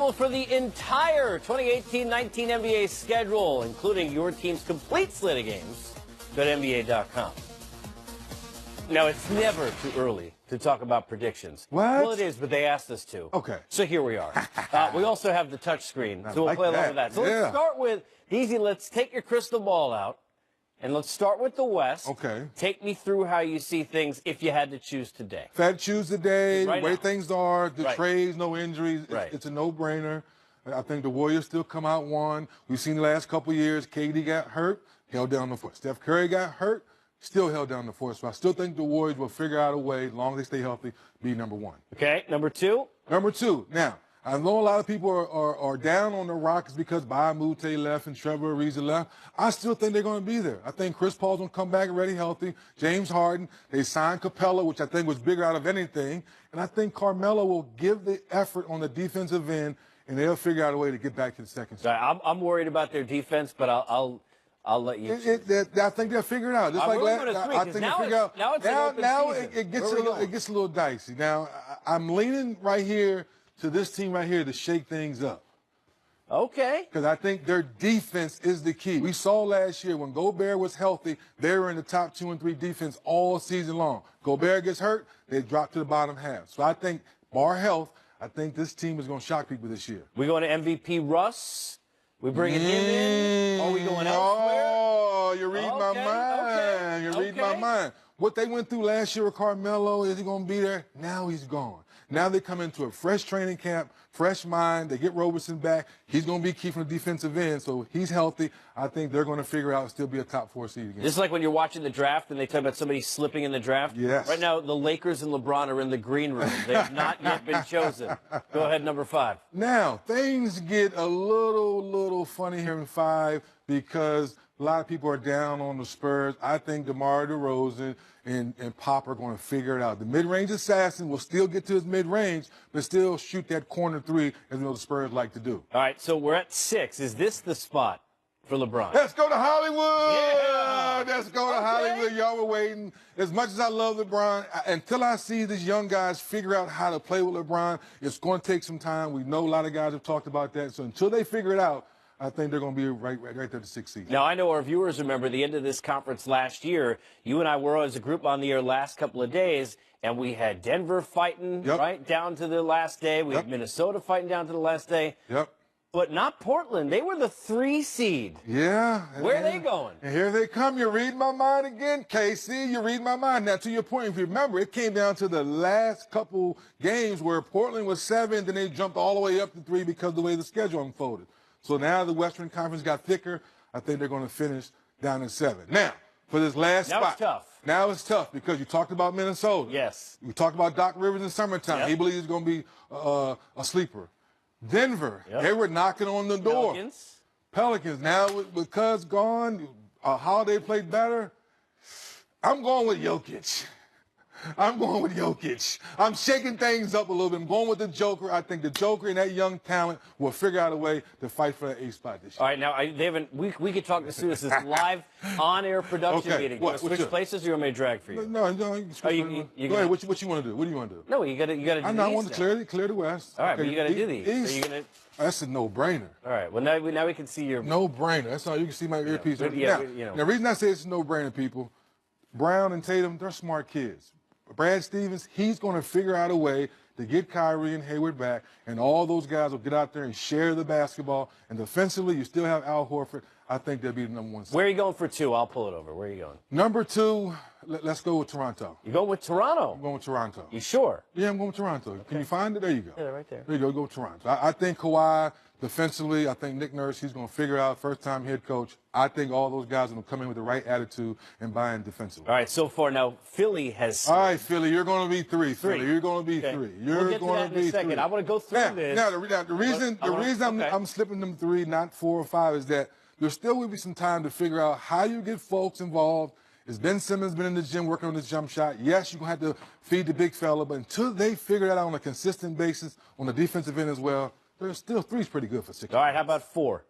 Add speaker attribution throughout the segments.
Speaker 1: For the entire 2018-19 NBA schedule, including your team's complete slate of games, go to NBA.com. Now, it's never too early to talk about predictions.
Speaker 2: What?
Speaker 1: Well, it is, but they asked us to.
Speaker 2: Okay.
Speaker 1: So here we are. We also have the touch screen, so we'll play along with that. So let's start with, easy, let's take your crystal ball out, and let's start with the West.
Speaker 2: Okay.
Speaker 1: Take me through how you see things if you had to choose today.
Speaker 2: If I had to choose today,
Speaker 1: Right
Speaker 2: the way
Speaker 1: now.
Speaker 2: things are, the
Speaker 1: Right.
Speaker 2: trades, no injuries,
Speaker 1: Right.
Speaker 2: it's a no-brainer. I think the Warriors still come out one. We've seen the last couple of years, KD got hurt, held down the fort. Steph Curry got hurt, still held down the fort. So I still think the Warriors will figure out a way, as long as they stay healthy, be number one.
Speaker 1: Okay, number two?
Speaker 2: Number two, now, I know a lot of people are down on the Rockets because Bob Mute left and Trevor Ariza left. I still think they're going to be there. I think Chris Paul's going to come back ready healthy. James Harden, they signed Capella, which I think was bigger out of anything. And I think Carmelo will give the effort on the defensive end, and they'll figure out a way to get back to the second side.
Speaker 1: I'm worried about their defense, but I'll let you.
Speaker 2: I think they'll figure it out. Just
Speaker 1: I
Speaker 2: think they'll figure out.
Speaker 1: Now
Speaker 2: it gets a little dicey. Now I'm leaning right here to this team right here to shake things up.
Speaker 1: Okay.
Speaker 2: Because I think their defense is the key. We saw last year when Gobert was healthy, they were in the top 2 and 3 defense all season long. Gobert gets hurt, they drop to the bottom half. So I think, bar health, I think this team is going to shock people this year.
Speaker 1: We going to MVP Russ? We bringing him in? Are we going elsewhere?
Speaker 2: Oh, you're reading my mind. You're reading my mind. What they went through last year with Carmelo, is he going to be there? Now he's gone. Now they come into a fresh training camp, fresh mind. They get Roberson back. He's going to be key from the defensive end, so he's healthy. I think they're going to figure out still be a top 4 seed again.
Speaker 1: This is like when you're watching the draft and they talk about somebody slipping in the draft.
Speaker 2: Yes.
Speaker 1: Right now, the Lakers and LeBron are in the green room. They have not yet been chosen. Go ahead, number 5.
Speaker 2: Now, things get a little funny here in 5 because a lot of people are down on the Spurs. I think DeMar DeRozan and Pop are going to figure it out. The mid-range assassin will still get to his mid-range, but still shoot that corner 3, as you know the Spurs like to do.
Speaker 1: All right, so we're at 6. Is this the spot for LeBron?
Speaker 2: Let's go to Hollywood!
Speaker 1: Yeah!
Speaker 2: Let's go to Hollywood. Y'all were waiting. As much as I love LeBron, until I see these young guys figure out how to play with LeBron, it's going to take some time. We know a lot of guys have talked about that. So until they figure it out, I think they're going to be right there at the 6th seed.
Speaker 1: Now, I know our viewers remember the end of this conference last year. You and I were as a group on the air last couple of days, and we had Denver fighting right down to the last day. We had Minnesota fighting down to the last day. But not Portland. They were the 3 seed.
Speaker 2: Yeah.
Speaker 1: Where are they going?
Speaker 2: And here they come. You're reading my mind again, Casey. You're reading my mind. Now, to your point, if you remember, it came down to the last couple games where Portland was 7, then they jumped all the way up to 3 because of the way the schedule unfolded. So now the Western Conference got thicker. I think they're going to finish down at 7. Now, for this last spot.
Speaker 1: Now it's tough.
Speaker 2: Now it's tough because you talked about Minnesota.
Speaker 1: Yes.
Speaker 2: We talked about Doc Rivers in summertime. He believes he's going to be a sleeper. Denver, they were knocking on the door. Pelicans. Now with Cuz gone, Holiday played better. I'm going with Jokic. I'm shaking things up a little bit. I'm going with the Joker. I think the Joker and that young talent will figure out a way to fight for that 8th spot this year.
Speaker 1: All right, now, they haven't. We could talk this through. This is live on-air production meeting. You want to switch places, or you want me to drag for you?
Speaker 2: No, you can switch. Go ahead. What you want to do? What do you want to do?
Speaker 1: No, you got to do the
Speaker 2: I want to clear the West.
Speaker 1: All right, but you got to do these.
Speaker 2: East.
Speaker 1: Are you gonna...
Speaker 2: That's a no-brainer.
Speaker 1: All right. Well, now we can see your
Speaker 2: no-brainer. That's all you can see my earpiece.
Speaker 1: Now,
Speaker 2: the reason I say it's a no-brainer, people, Brown and Tatum, they're smart kids. Brad Stevens, he's going to figure out a way to get Kyrie and Hayward back, and all those guys will get out there and share the basketball. And defensively, you still have Al Horford. I think they'll be the number 1 seed.
Speaker 1: Where are you going for 2? I'll pull it over. Where are you going?
Speaker 2: Number 2, let's go with Toronto.
Speaker 1: You going with Toronto?
Speaker 2: I'm going with Toronto.
Speaker 1: You sure?
Speaker 2: Yeah, I'm going with Toronto. Okay. Can you find it? There you go.
Speaker 1: Yeah, right there.
Speaker 2: There you go. Go with Toronto. I think Kawhi, defensively, I think Nick Nurse, he's going to figure out, first-time head coach. I think all those guys are going to come in with the right attitude and buy in defensively.
Speaker 1: All right, so far now, Philly has...
Speaker 2: All right, Philly, you're going to be 3. Philly, you're going to be 3.
Speaker 1: We'll get to that in a second. I want to go through this.
Speaker 2: Now, the reason I'm slipping them 3, not 4 or 5, is that there still will be some time to figure out how you get folks involved. Has Ben Simmons been in the gym working on his jump shot? Yes, you're going to have to feed the big fella, but until they figure that out on a consistent basis on the defensive end as well, there's still 3's pretty good for 6.
Speaker 1: All right, how about 4?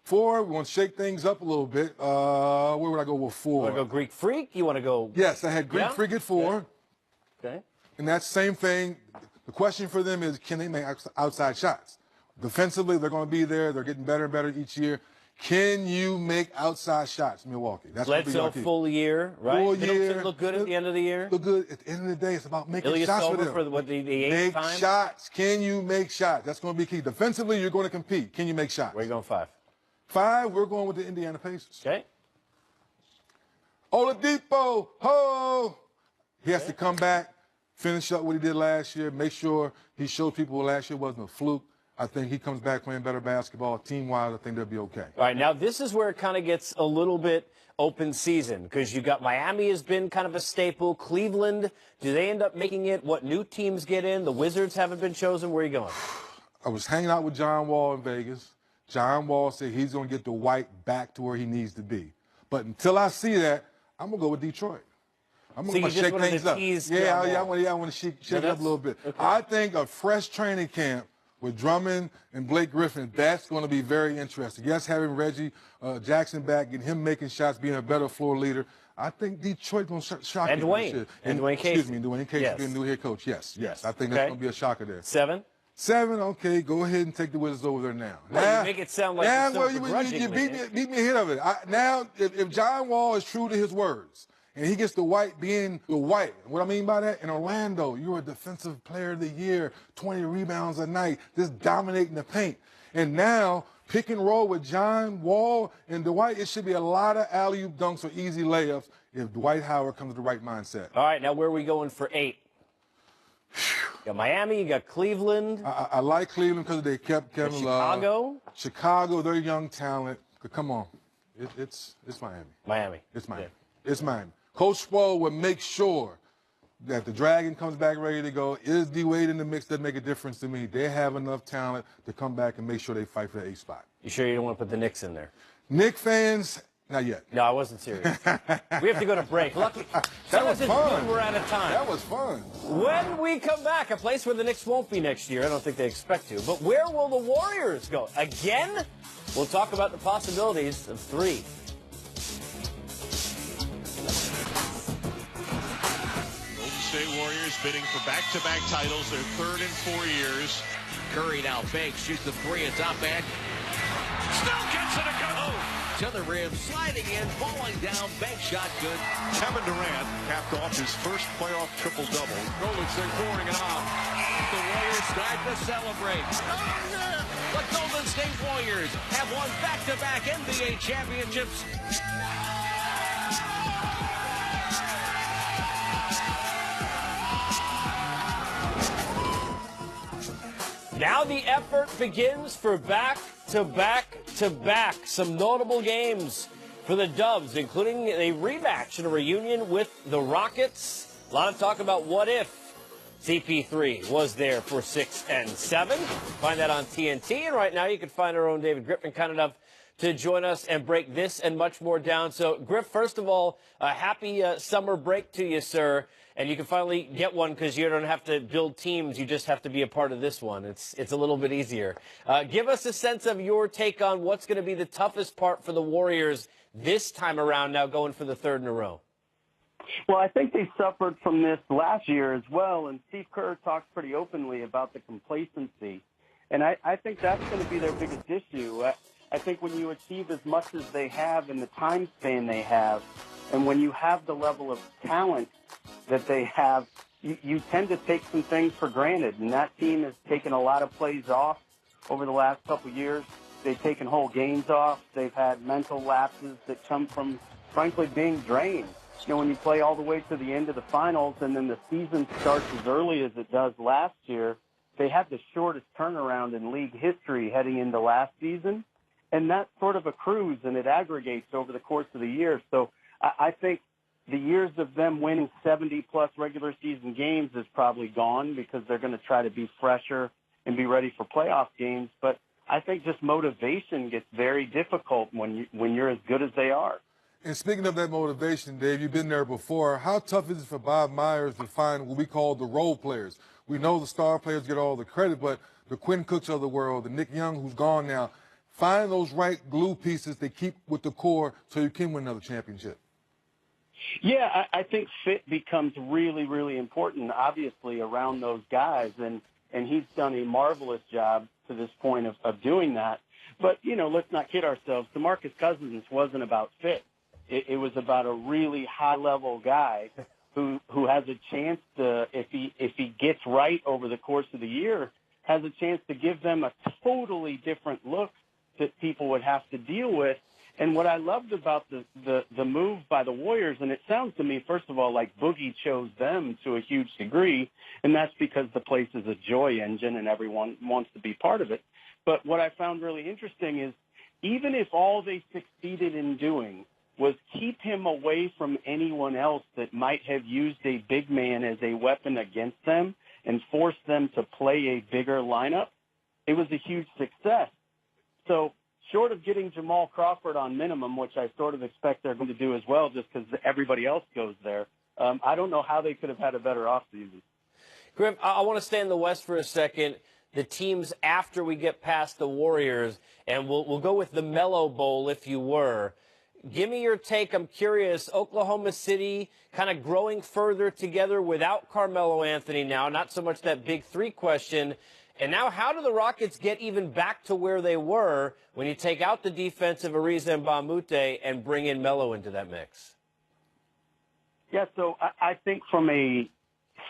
Speaker 2: 4, we want to shake things up a little bit. Where would I go with 4?
Speaker 1: You want to go Greek Freak? You want to go...
Speaker 2: Yes, I had Greek Freak at 4.
Speaker 1: Okay.
Speaker 2: And that same thing, the question for them is, can they make outside shots? Defensively, they're going to be there. They're getting better and better each year. Can you make outside shots, Milwaukee? That's going to be your key.
Speaker 1: Full year, right?
Speaker 2: Full
Speaker 1: Middleton
Speaker 2: year.
Speaker 1: look good at the end of the year?
Speaker 2: Look good. At the end of the day, it's about making
Speaker 1: Ilyasova
Speaker 2: shots for them.
Speaker 1: For the eighth time?
Speaker 2: Make shots. Can you make shots? That's going to be key. Defensively, you're going to compete. Can you make shots?
Speaker 1: Where are you going 5?
Speaker 2: 5, we're going with the Indiana Pacers.
Speaker 1: Okay.
Speaker 2: Oladipo, ho! He has to come back, finish up what he did last year, make sure he showed people last year wasn't a fluke. I think he comes back playing better basketball. Team-wise, I think they'll be okay.
Speaker 1: All right, now this is where it kind of gets a little bit open season because you got Miami has been kind of a staple. Cleveland, do they end up making it? What new teams get in? The Wizards haven't been chosen. Where are you going?
Speaker 2: I was hanging out with John Wall in Vegas. John Wall said he's going to get Dwight back to where he needs to be. But until I see that, I'm going to go with Detroit. I'm going to shake things up. I want to shake it up a little bit. Okay. I think a fresh training camp with Drummond and Blake Griffin, that's going to be very interesting. Yes, having Reggie Jackson back, getting him making shots, being a better floor leader. I think Detroit's going to shock you.
Speaker 1: Dwayne Casey.
Speaker 2: Excuse me, Dwayne Casey being the new head coach. Yes. I think that's going to be a shocker there.
Speaker 1: 7?
Speaker 2: 7, okay. Go ahead and take the Wizards over there now.
Speaker 1: Well, you make it sound like
Speaker 2: you beat me ahead of it. Now, if John Wall is true to his words, and he gets Dwight being Dwight. What I mean by that, in Orlando, you're a defensive player of the year, 20 rebounds a night, just dominating the paint. And now, pick and roll with John Wall and Dwight, it should be a lot of alley-oop dunks or easy layups if Dwight Howard comes to the right mindset.
Speaker 1: All right, now where are we going for 8? You got Miami, you got Cleveland.
Speaker 2: I like Cleveland because they kept Kevin Love. Chicago, they're young talent. Come on. It's Miami. It's Miami. It's Miami. Coach Spo would make sure that the Dragon comes back ready to go. Is D-Wade in the mix? Doesn't make a difference to me. They have enough talent to come back and make sure they fight for the 8th spot.
Speaker 1: You sure you don't want to put the Knicks in there?
Speaker 2: Knicks fans, not yet.
Speaker 1: No, I wasn't serious. We have to go to break. Lucky.
Speaker 2: That was fun.
Speaker 1: We're out of time.
Speaker 2: That was fun.
Speaker 1: When we come back, a place where the Knicks won't be next year. I don't think they expect to. But where will the Warriors go? Again? We'll talk about the possibilities of 3.
Speaker 3: State Warriors bidding for back-to-back titles, their 3rd in 4 years.
Speaker 4: Curry now fakes, shoots the 3 at top end.
Speaker 3: Still gets it to go.
Speaker 4: To the rim, sliding in, falling down, bank shot good.
Speaker 3: Kevin Durant capped off his first playoff triple-double.
Speaker 4: Golden State pouring it on. The Warriors start to celebrate. The Golden State Warriors have won back-to-back NBA championships.
Speaker 1: Now the effort begins for back-to-back-to-back. Some notable games for the Dubs, including a rematch and a reunion with the Rockets. A lot of talk about what if CP3 was there for 6 and 7. Find that on TNT. And right now you can find our own David Griffin kind enough to join us and break this and much more down. So, Griff, first of all, a happy summer break to you, sir. And you can finally get one because you don't have to build teams. You just have to be a part of this one. It's a little bit easier. Give us a sense of your take on what's going to be the toughest part for the Warriors this time around, now going for the 3rd in a row.
Speaker 5: Well, I think they suffered from this last year as well, and Steve Kerr talks pretty openly about the complacency. And I think that's going to be their biggest issue. I think when you achieve as much as they have in the time span they have, and when you have the level of talent that they have, you tend to take some things for granted. And that team has taken a lot of plays off over the last couple of years. They've taken whole games off. They've had mental lapses that come from, frankly, being drained. You know, when you play all the way to the end of the finals and then the season starts as early as it does last year, they had the shortest turnaround in league history heading into last season. And that sort of accrues and it aggregates over the course of the year. So I think the years of them winning 70-plus regular season games is probably gone because they're going to try to be fresher and be ready for playoff games. But I think just motivation gets very difficult when you're as good as they are.
Speaker 2: And speaking of that motivation, Dave, you've been there before. How tough is it for Bob Myers to find what we call the role players? We know the star players get all the credit, but the Quinn Cooks of the world, the Nick Young, who's gone now, find those right glue pieces they keep with the core so you can win another championship.
Speaker 5: Yeah, I think fit becomes really, really important, obviously, around those guys. And and he's done a marvelous job to this point of doing that. But, let's not kid ourselves. DeMarcus Cousins wasn't about fit. It was about a really high-level guy who has a chance to, if he gets right over the course of the year, has a chance to give them a totally different look that people would have to deal with. And what I loved about the move by the Warriors, and it sounds to me, first of all, like Boogie chose them to a huge degree, and that's because the place is a joy engine and everyone wants to be part of it. But what I found really interesting is even if all they succeeded in doing was keep him away from anyone else that might have used a big man as a weapon against them and force them to play a bigger lineup, it was a huge success. So short of getting Jamal Crawford on minimum, which I sort of expect they're going to do as well just because everybody else goes there, I don't know how they could have had a better offseason.
Speaker 1: Griff, I want to stay in the West for a second. The teams after we get past the Warriors, and we'll go with the Melo Bowl if you were. Give me your take. I'm curious. Oklahoma City kind of growing further together without Carmelo Anthony now, not so much that big three question. And now how do the Rockets get even back to where they were when you take out the defensive Ariza and Mbamute and bring in Melo into that mix?
Speaker 5: Yeah, so I think from a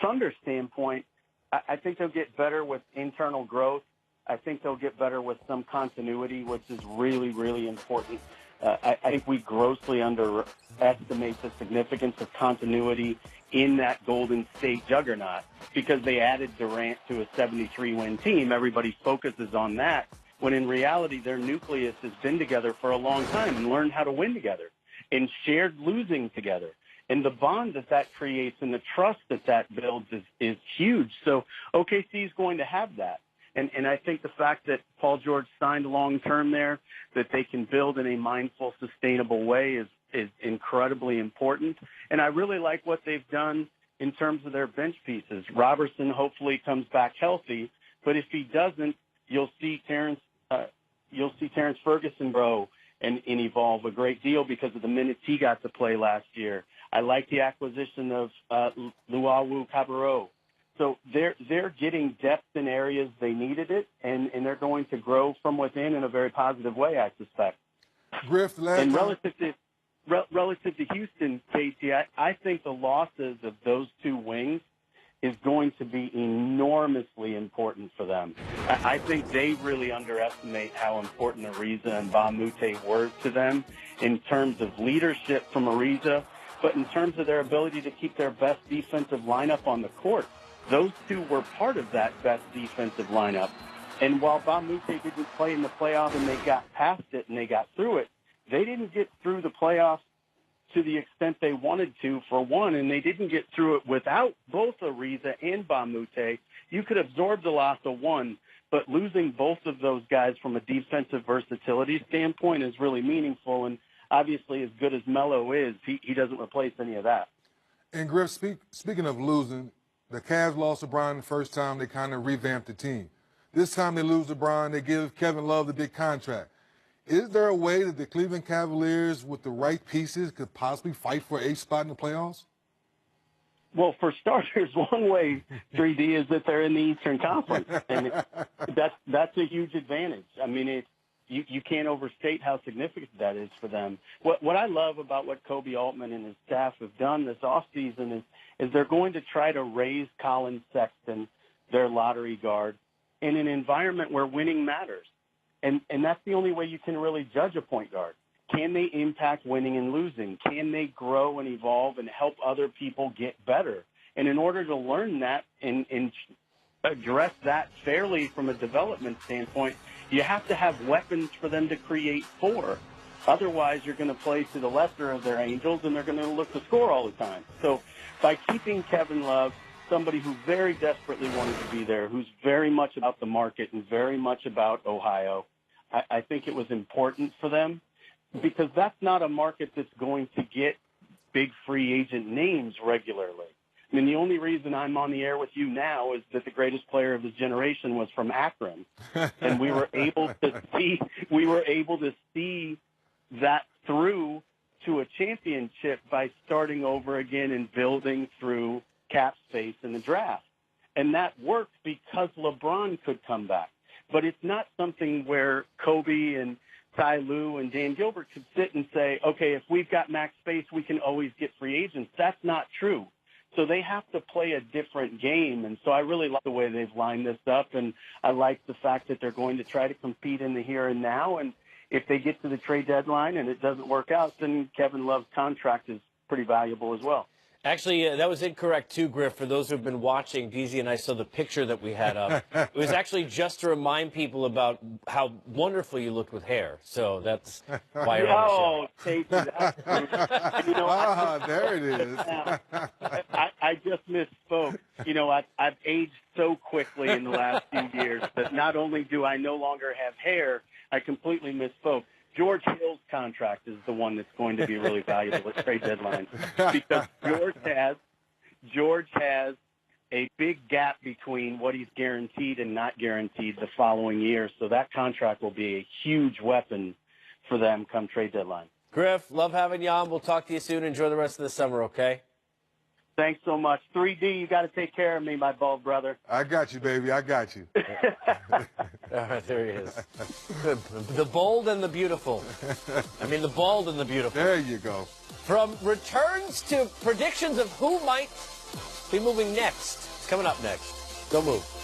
Speaker 5: Thunder standpoint, I think they'll get better with internal growth. I think they'll get better with some continuity, which is really, really important. I think we grossly underestimate the significance of continuity in that Golden State juggernaut because they added Durant to a 73-win team. Everybody focuses on that, when in reality their nucleus has been together for a long time and learned how to win together and shared losing together. And the bond that creates and the trust that builds is huge. So OKC is going to have that. And I think the fact that Paul George signed long-term there, that they can build in a mindful, sustainable way is incredibly important. And I really like what they've done in terms of their bench pieces. Robertson hopefully comes back healthy, but if he doesn't, you'll see Terrence Ferguson grow and evolve a great deal because of the minutes he got to play last year. I like the acquisition of Luawu Cabarro. So they're getting depth in areas they needed it, and they're going to grow from within in a very positive way, I suspect.
Speaker 2: Griff,
Speaker 5: relative to Houston, Casey, I think the losses of those two wings is going to be enormously important for them. I think they really underestimate how important Ariza and Mbamute were to them in terms of leadership from Ariza, but in terms of their ability to keep their best defensive lineup on the court. Those two were part of that best defensive lineup. And while Mbamute didn't play in the playoffs and they got past it and they got through it, they didn't get through the playoffs to the extent they wanted to, for one, and they didn't get through it without both Ariza and Mbamute. You could absorb the loss of one, but losing both of those guys from a defensive versatility standpoint is really meaningful. And obviously, as good as Melo is, he doesn't replace any of that.
Speaker 2: And Griff, speaking of losing, the Cavs lost to Bron the first time. They kind of revamped the team. This time they lose to Bron. They give Kevin Love the big contract. Is there a way that the Cleveland Cavaliers, with the right pieces, could possibly fight for a spot in the playoffs?
Speaker 5: Well, for starters, one way, 3D, is that they're in the Eastern Conference, and that's a huge advantage. I mean, you can't overstate how significant that is for them. What I love about what Kobe Altman and his staff have done this offseason is they're going to try to raise Colin Sexton, their lottery guard, in an environment where winning matters. And that's the only way you can really judge a point guard. Can they impact winning and losing? Can they grow and evolve and help other people get better? And in order to learn that and address that fairly from a development standpoint, you have to have weapons for them to create for. Otherwise, you're going to play to the lesser of their angels, and they're going to look to score all the time. So by keeping Kevin Love, somebody who very desperately wanted to be there, who's very much about the market and very much about Ohio, I think it was important for them, because that's not a market that's going to get big free agent names regularly. I mean, the only reason I'm on the air with you now is that the greatest player of his generation was from Akron, and we were able to see that through to a championship by starting over again and building through cap space in the draft. And that worked because LeBron could come back. But it's not something where Kobe and Ty Lue and Dan Gilbert could sit and say, okay, if we've got max space, we can always get free agents. That's not true. So they have to play a different game. And so I really like the way they've lined this up. And I like the fact that they're going to try to compete in the here and now. And if they get to the trade deadline and it doesn't work out, then Kevin Love's contract is pretty valuable as well.
Speaker 1: Actually, that was incorrect, too, Griff. For those who have been watching, DZ and I saw the picture that we had up. It was actually just to remind people about how wonderful you looked with hair. So that's why you're on the show.
Speaker 5: Oh, Casey, that's you know,
Speaker 2: there it is.
Speaker 5: I just misspoke. You know, I've aged so quickly in the last few years that not only do I no longer have hair, I completely misspoke. George Hill's contract is the one that's going to be really valuable at trade deadline because George has a big gap between what he's guaranteed and not guaranteed the following year. So that contract will be a huge weapon for them come trade deadline.
Speaker 1: Griff, love having you on. We'll talk to you soon. Enjoy the rest of the summer, okay?
Speaker 5: Thanks so much. 3D, you got to take care of me, my bald brother.
Speaker 2: I got you, baby. I got you.
Speaker 1: All right, there he is. The bold and the beautiful. I mean, the bald and the beautiful.
Speaker 2: There you go.
Speaker 1: From returns to predictions of who might be moving next. It's coming up next. Don't move.